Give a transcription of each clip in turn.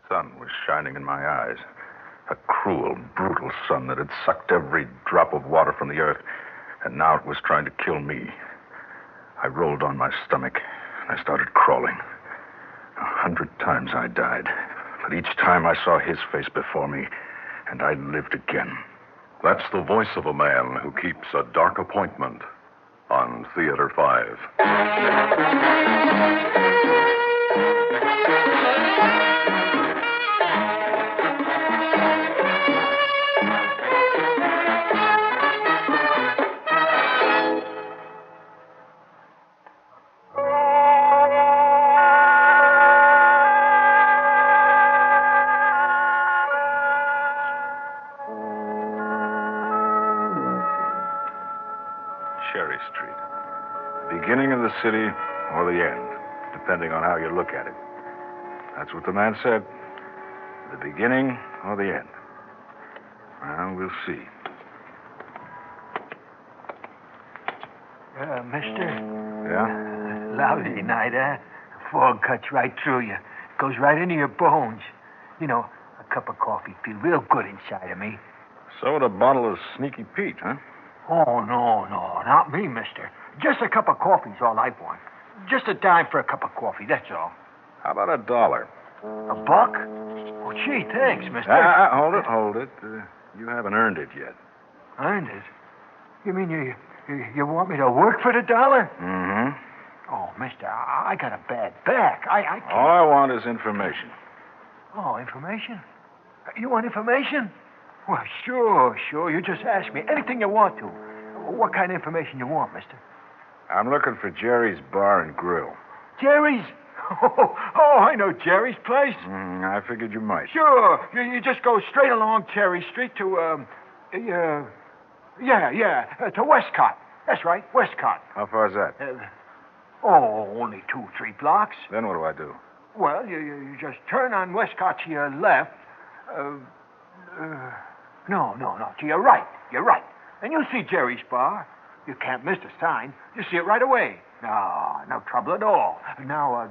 sun was shining in my eyes. A cruel, brutal sun that had sucked every drop of water from the earth, and now it was trying to kill me. I rolled on my stomach, and I started crawling. 100 times I died, but each time I saw his face before me, and I lived again. That's the voice of a man who keeps a dark appointment on Theater 5. Cherry Street. Beginning of the city or the end, depending on how you look at it. That's what the man said. The beginning or the end. Well, we'll see. Mister? Yeah? Lousy night, huh? Fog cuts right through you. Goes right into your bones. You know, a cup of coffee feels real good inside of me. So would a bottle of Sneaky Pete, huh? Oh, no, not me, mister. Just a cup of coffee's all I want. Just a dime for a cup of coffee, that's all. How about $1? A buck? Oh, gee, thanks, mister. Hold it. You haven't earned it yet. Earned it? You mean you want me to work for the dollar? Mm-hmm. Oh, mister, I got a bad back. I can't... All I want is information. Oh, information? You want information? Well, sure. You just ask me anything you want to. What kind of information you want, mister? I'm looking for Jerry's Bar and Grill. Jerry's? Oh, I know Jerry's place. I figured you might. Sure. You just go straight along Cherry Street to, to Westcott. That's right, Westcott. How far is that? Only 2-3 blocks. Then what do I do? Well, you just turn on Westcott to your left. No, to your right. You're right. And you'll see Jerry's Bar. You can't miss the sign. You see it right away. No trouble at all. Now,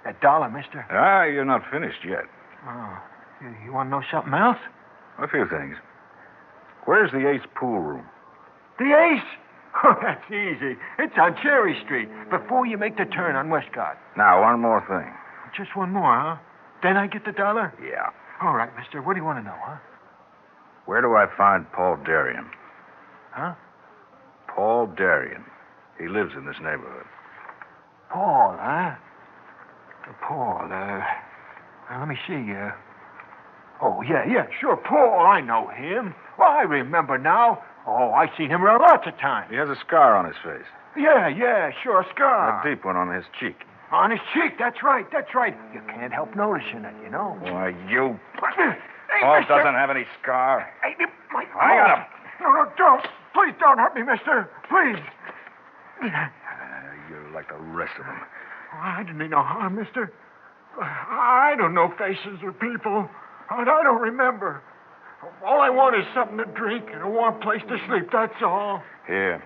$1, mister. You're not finished yet. Oh, you want to know something else? A few things. Where's the Ace pool room? The Ace? Oh, that's easy. It's on Cherry Street, before you make the turn on Westcott. Now, one more thing. Just one more, huh? Then I get the $1? Yeah. All right, mister. What do you want to know, huh? Where do I find Paul Darien? Huh? Paul Darien. He lives in this neighborhood. Paul, huh? Paul, let me see. Oh, yeah, sure. Paul, I know him. Well, I remember now. Oh, I've seen him around lots of times. He has a scar on his face. Yeah, sure, a scar. A deep one on his cheek. On his cheek, that's right. You can't help noticing it, you know. Why, you... Hey, Paul mister. doesn't have any scar. Hey, my... I got him. No, don't. Please don't hurt me, mister. Please. You're like the rest of them. I didn't mean no harm, mister. I don't know faces or people. I don't remember. All I want is something to drink and a warm place to sleep, that's all. Here.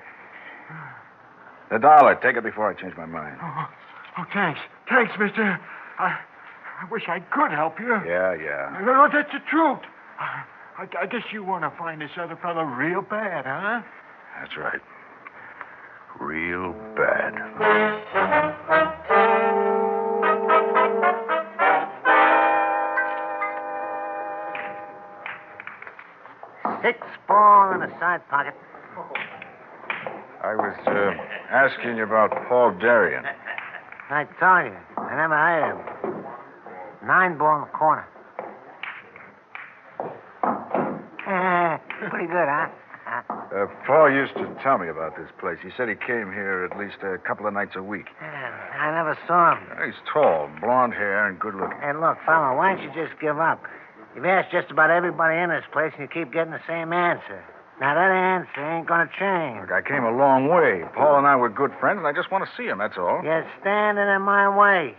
$1. Take it before I change my mind. Oh, thanks. Thanks, mister. I wish I could help you. Yeah. No, that's the truth. I guess you want to find this other fellow real bad, huh? That's right. Real bad. $6 in the side pocket. I was asking you about Paul Darien. I told you. I never heard of him. $9 in the corner. Pretty good, huh? Paul used to tell me about this place. He said he came here at least a couple of nights a week. I never saw him. He's tall, blonde hair, and good looking. Hey, look, fella, why don't you just give up? You've asked just about everybody in this place, and you keep getting the same answer. Now, that answer ain't gonna change. Look, I came a long way. Paul and I were good friends, and I just want to see him, that's all. You're standing in my way.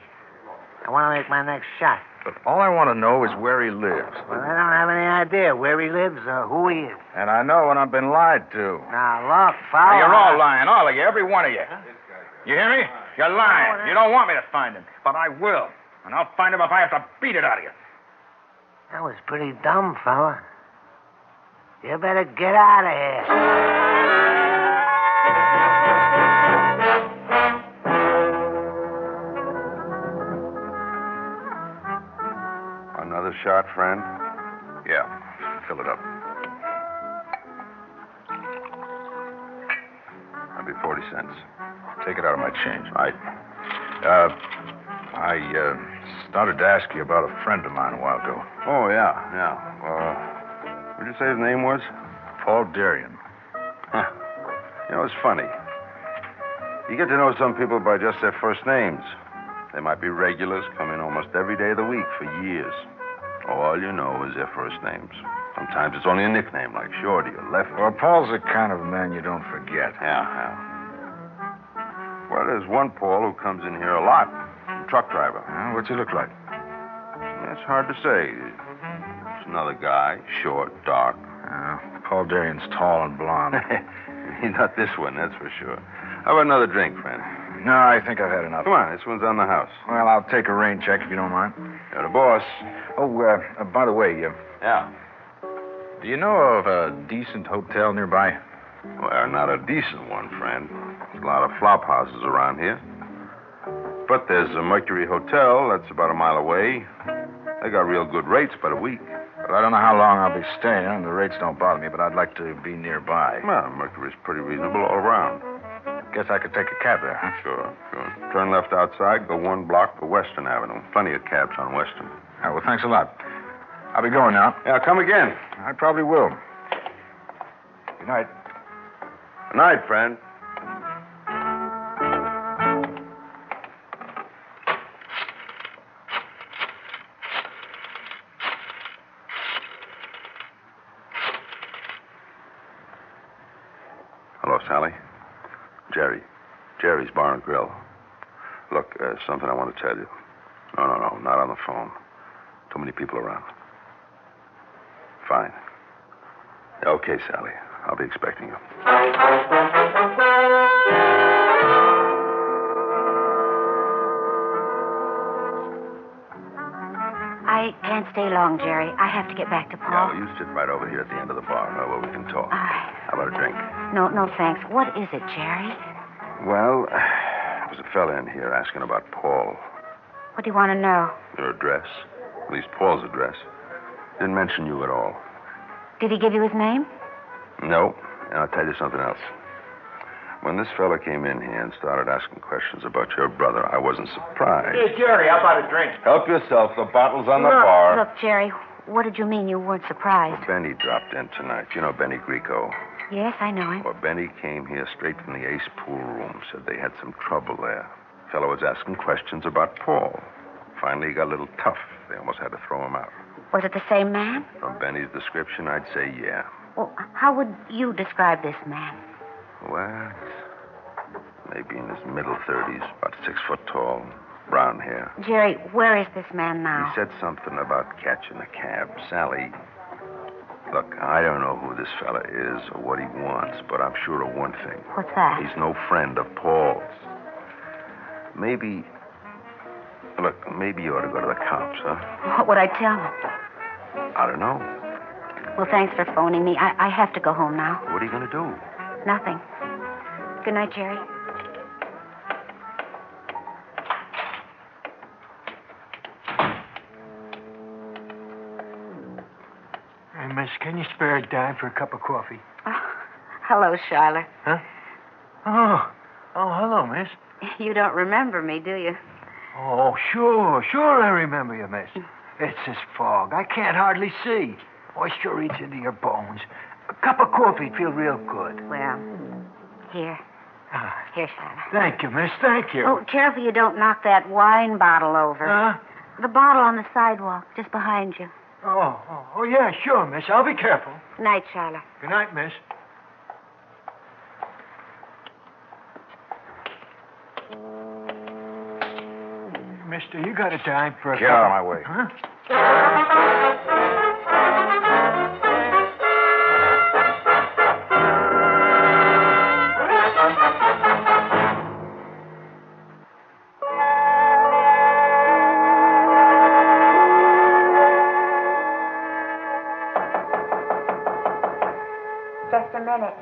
I want to make my next shot. But all I want to know is where he lives. Well, I don't have any idea where he lives or who he is. And I know when I've been lied to. Now, look, fella. Now, you're all lying, all of you, every one of you. You hear me? You're lying. You don't want me to find him, but I will. And I'll find him if I have to beat it out of you. That was pretty dumb, fella. You better get out of here. Another shot, friend? Yeah, fill it up. That'll be 40 cents. Take it out of my change. Right. I started to ask you about a friend of mine a while ago. Oh, yeah. What did you say his name was? Paul Darien. Huh. You know, it's funny. You get to know some people by just their first names. They might be regulars, come in almost every day of the week for years. All you know is their first names. Sometimes it's only a nickname, like Shorty or Lefty. Well, Paul's the kind of man you don't forget. Yeah. Well, there's one Paul who comes in here a lot. A truck driver. What's he look like? It's hard to say. It's another guy, short, dark. Paul Darien's tall and blonde. He's not this one, that's for sure. How about another drink, friend? No, I think I've had enough. Come on, this one's on the house. Well, I'll take a rain check if you don't mind. You're the boss. Oh, by the way, Yeah. do you know of a decent hotel nearby? Well, not a decent one, friend. There's a lot of flop houses around here. But there's a Mercury Hotel that's about a mile away. They got real good rates by the week. But I don't know how long I'll be staying, and the rates don't bother me, but I'd like to be nearby. Well, Mercury's pretty reasonable all around. Guess I could take a cab there, huh? Sure. Turn left outside, go 1 block to Western Avenue. Plenty of cabs on Western. Oh, well, thanks a lot. I'll be going now. Yeah, come again. I probably will. Good night. Good night, friend. Hello, Sally. Jerry's Bar and Grill. Look, something I want to tell you. No, not on the phone. Too many people around. Fine. Okay, Sally. I'll be expecting you. I can't stay long, Jerry. I have to get back to Paul. Yeah, well, you sit right over here at the end of the bar where we can talk. How about a drink? No, thanks. What is it, Jerry? Well, there was a fella in here asking about Paul. What do you want to know? Your address. At least Paul's address. Didn't mention you at all. Did he give you his name? No. And I'll tell you something else. When this fella came in here and started asking questions about your brother, I wasn't surprised. Hey, Jerry, how about a drink? Help yourself. The bottle's on the bar. Look, Jerry, what did you mean you weren't surprised? Well, Benny dropped in tonight. You know Benny Greco. Yes, I know him. Well, Benny came here straight from the Ace pool room. Said they had some trouble there. Fellow was asking questions about Paul. Finally, he got a little tough. They almost had to throw him out. Was it the same man? From Benny's description, I'd say yeah. Well, how would you describe this man? Well, maybe in his middle 30s, about 6 foot tall, brown hair. Jerry, where is this man now? He said something about catching a cab. Sally, look, I don't know who this fella is or what he wants, but I'm sure of one thing. What's that? He's no friend of Paul's. Maybe you ought to go to the cops, huh? What would I tell him? I don't know. Well, thanks for phoning me. I have to go home now. What are you going to do? Nothing. Good night, Jerry. Hey, miss, can you spare a dime for a cup of coffee? Hello, Charlotte. Huh? Oh, hello, miss. You don't remember me, do you? Oh, sure I remember you, miss. It's this fog. I can't hardly see. Moisture eats into your bones. A cup of coffee'd feel real good. Well, here. Here, Charlotte. Thank you, miss. Thank you. Oh, careful you don't knock that wine bottle over. Huh? The bottle on the sidewalk, just behind you. Oh, yeah, sure, miss. I'll be careful. Good night, Charlotte. Good night, miss. Mister, you got a dime for a Get out of my way. Huh? minute.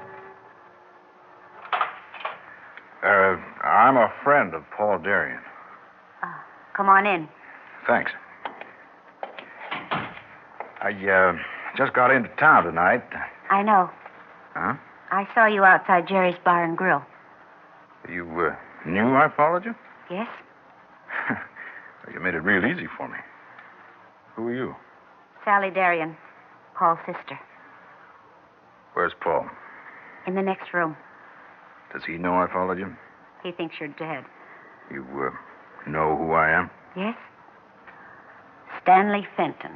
I'm a friend of Paul Darien. Come on in. Thanks. I just got into town tonight. I know. Huh? I saw you outside Jerry's Bar and Grill. You knew I followed you? Yes? You made it real easy for me. Who are you? Sally Darien, Paul's sister. Where's Paul? In the next room. Does he know I followed you? He thinks you're dead. You know who I am? Yes? Stanley Fenton.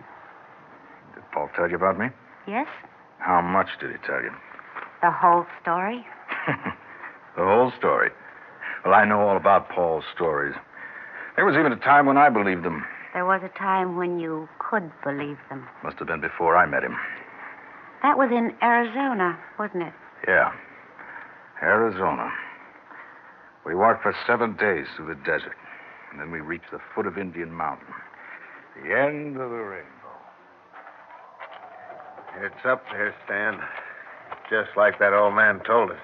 Did Paul tell you about me? Yes? How much did he tell you? The whole story? The whole story. Well, I know all about Paul's stories. There was even a time when I believed them. There was a time when you could believe them. Must have been before I met him. That was in Arizona, wasn't it? Yeah. Arizona. We walked for 7 days through the desert. And then we reached the foot of Indian Mountain. The end of the rainbow. It's up there, Stan. Just like that old man told us.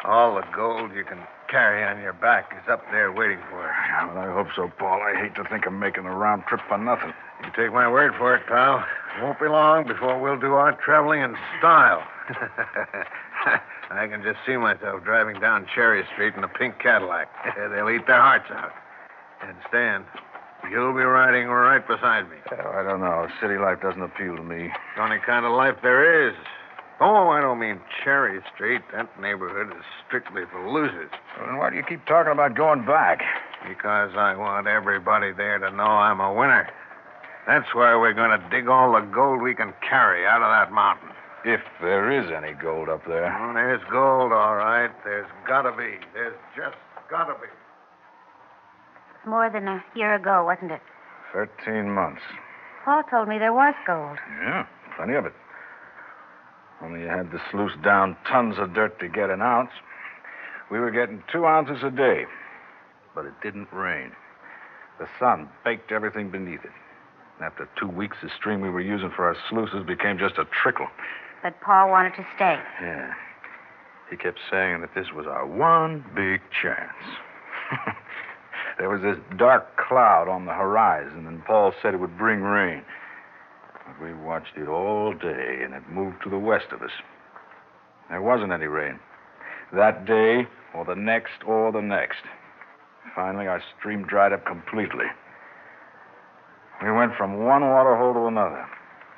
All the gold you can carry on your back is up there waiting for us. Yeah, but I hope so, Paul. I hate to think of making a round trip for nothing. You take my word for it, pal. It won't be long before we'll do our traveling in style. I can just see myself driving down Cherry Street in a pink Cadillac. They'll eat their hearts out. And Stan, you'll be riding right beside me. I don't know. City life doesn't appeal to me. It's the only kind of life there is. Oh, I don't mean Cherry Street. That neighborhood is strictly for losers. Well, then why do you keep talking about going back? Because I want everybody there to know I'm a winner. That's why we're going to dig all the gold we can carry out of that mountain. If there is any gold up there. Oh, there's gold, all right. There's got to be. There's just got to be. More than a year ago, wasn't it? 13 months. Paul told me there was gold. Yeah, plenty of it. Only you had to sluice down tons of dirt to get an ounce. We were getting 2 ounces a day. But it didn't rain. The sun baked everything beneath it. After 2 weeks, the stream we were using for our sluices became just a trickle. But Paul wanted to stay. Yeah. He kept saying that this was our one big chance. There was this dark cloud on the horizon, and Paul said it would bring rain. But we watched it all day, and it moved to the west of us. There wasn't any rain. That day, or the next, or the next. Finally, our stream dried up completely. We went from one water hole to another.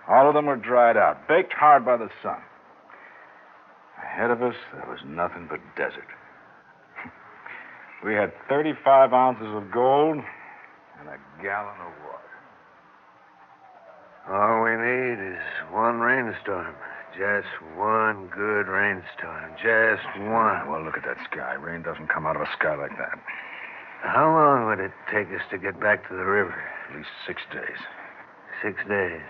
All of them were dried out, baked hard by the sun. Ahead of us, there was nothing but desert. We had 35 ounces of gold and a gallon of water. All we need is one rainstorm. Just one good rainstorm. Just one. Well, look at that sky. Rain doesn't come out of a sky like that. How long would it take us to get back to the river? At least 6 days. 6 days.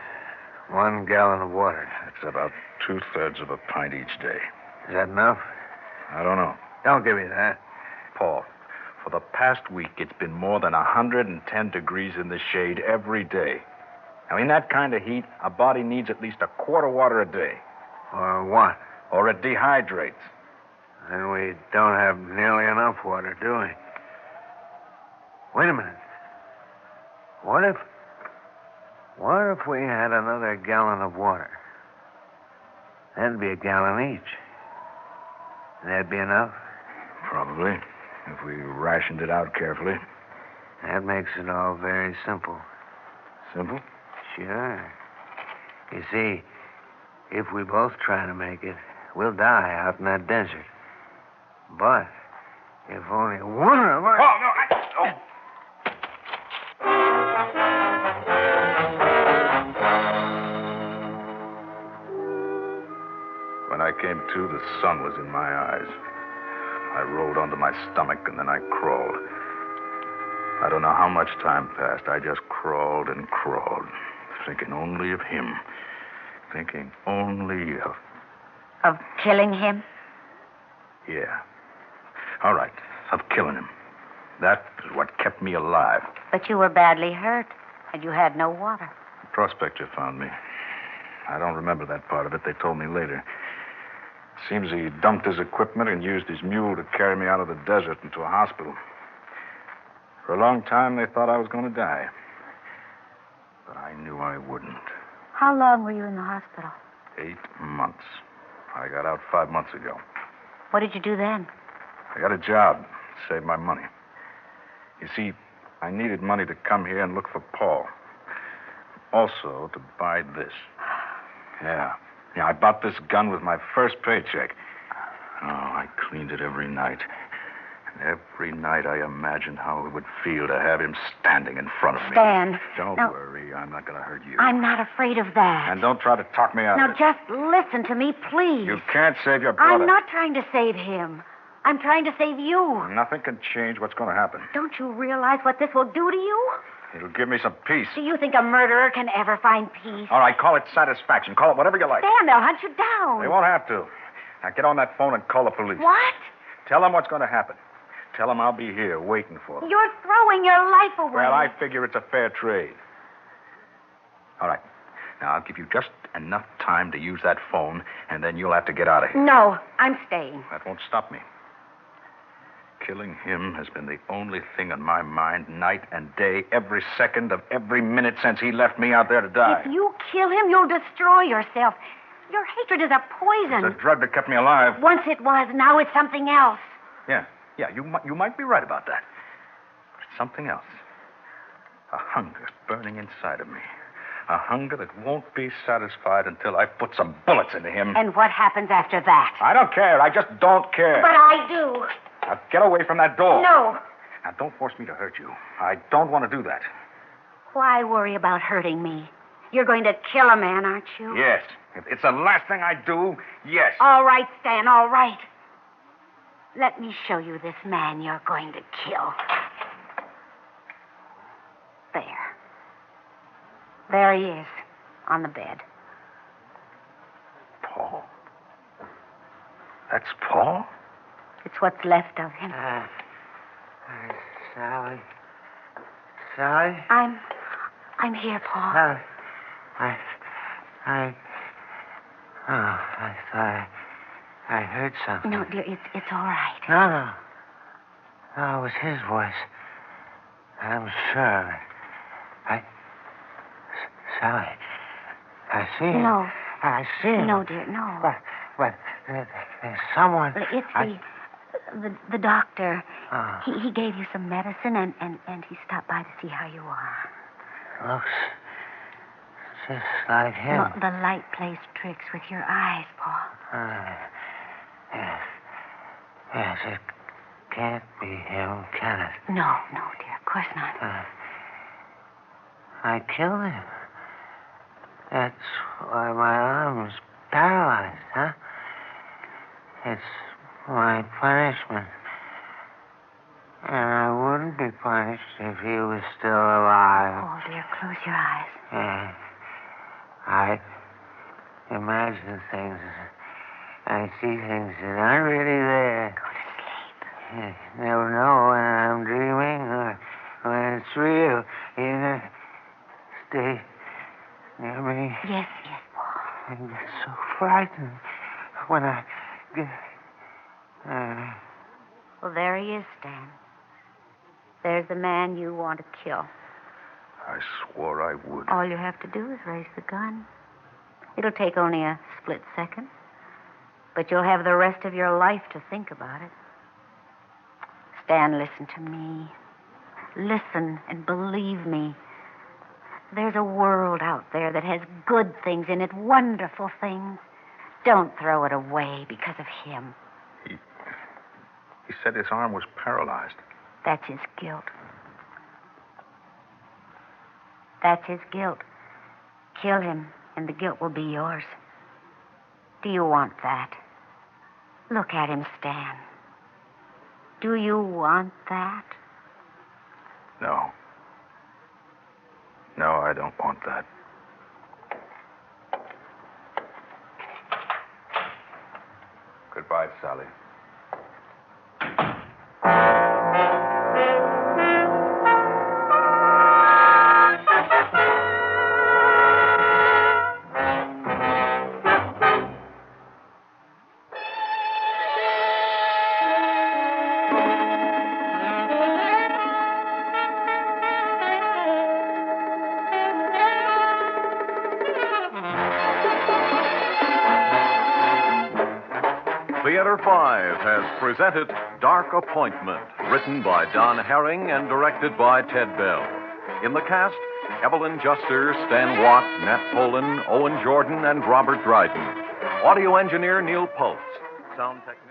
1 gallon of water. That's about 2/3 of a pint each day. Is that enough? I don't know. Don't give me that. Paul, for the past week, it's been more than 110 degrees in the shade every day. Now, in that kind of heat, a body needs at least a quart of water a day. Or what? Or it dehydrates. Then we don't have nearly enough water, do we? Wait a minute. What if we had another gallon of water? That'd be a gallon each. That'd be enough? Probably, if we rationed it out carefully. That makes it all very simple. Simple? Sure. You see, if we both try to make it, we'll die out in that desert. But if only one of us... Oh, no, When I came to, the sun was in my eyes. I rolled onto my stomach, and then I crawled. I don't know how much time passed. I just crawled and crawled, thinking only of him. Thinking only of... Of killing him? Yeah. All right, of killing him. That is what kept me alive. But you were badly hurt, and you had no water. The prospector found me. I don't remember that part of it. They told me later. Seems he dumped his equipment and used his mule to carry me out of the desert into a hospital. For a long time, they thought I was going to die. But I knew I wouldn't. How long were you in the hospital? 8 months. I got out 5 months ago. What did you do then? I got a job. Saved my money. You see, I needed money to come here and look for Paul. Also, to buy this. Yeah, I bought this gun with my first paycheck. Oh, I cleaned it every night. And every night I imagined how it would feel to have him standing in front of me. Stan. Don't now, worry. I'm not going to hurt you. I'm not afraid of that. And don't try to talk me out Now, of it. just listen to me, please. You can't save your brother. I'm not trying to save him. I'm trying to save you. Nothing can change what's going to happen. Don't you realize what this will do to you? It'll give me some peace. Do you think a murderer can ever find peace? All right, call it satisfaction. Call it whatever you like. Stan, they'll hunt you down. They won't have to. Now get on that phone and call the police. What? Tell them what's going to happen. Tell them I'll be here waiting for them. You're throwing your life away. Well, I figure it's a fair trade. All right. Now, I'll give you just enough time to use that phone, and then you'll have to get out of here. No, I'm staying. That won't stop me. Killing him has been the only thing on my mind night and day, every second of every minute since he left me out there to die. If you kill him, you'll destroy yourself. Your hatred is a poison. It's a drug that kept me alive. Once it was, now it's something else. Yeah, you might be right about that. But it's something else. A hunger burning inside of me. A hunger that won't be satisfied until I put some bullets into him. And what happens after that? I don't care. I just don't care. But I do. Now, get away from that door. No. Now, don't force me to hurt you. I don't want to do that. Why worry about hurting me? You're going to kill a man, aren't you? Yes. If it's the last thing I do, yes. All right, Stan, all right. Let me show you this man you're going to kill. There he is, on the bed. Paul? That's Paul? It's what's left of him. Sally? Sally? I'm here, Paul. I thought I heard something. No, dear, it's all right. No, it was his voice. I'm sure of it. Sally, I see him. No. I see him. No, dear, no. But there's someone... It's the doctor. Oh. He gave you some medicine, and he stopped by to see how you are. Looks just like him. No, the light plays tricks with your eyes, Paul. Yes, it can't be him, can it? No, dear, of course not. I killed him. That's why my arm was paralyzed, huh? It's my punishment. And I wouldn't be punished if he was still alive. Oh, dear, close your eyes. Yeah. I imagine things. I see things that aren't really there. Go to sleep. You never know when I'm dreaming or when it's real. You know, stay near me. Yes, Paul. I get so frightened when I get... Well, there he is, Stan. There's the man you want to kill. I swore I would. All you have to do is raise the gun. It'll take only a split second, but you'll have the rest of your life to think about it. Stan, listen to me. Listen and believe me. There's a world out there that has good things in it, wonderful things. Don't throw it away because of him. He said his arm was paralyzed. That's his guilt. That's his guilt. Kill him, and the guilt will be yours. Do you want that? Look at him, Stan. Do you want that? No. No, I don't want that. Goodbye, Sally. Theater 5 has presented Dark Appointment, written by Don Herring and directed by Ted Bell. In the cast, Evelyn Juster, Stan Watt, Nat Poland, Owen Jordan, and Robert Dryden. Audio engineer Neil Pultz. Sound technician.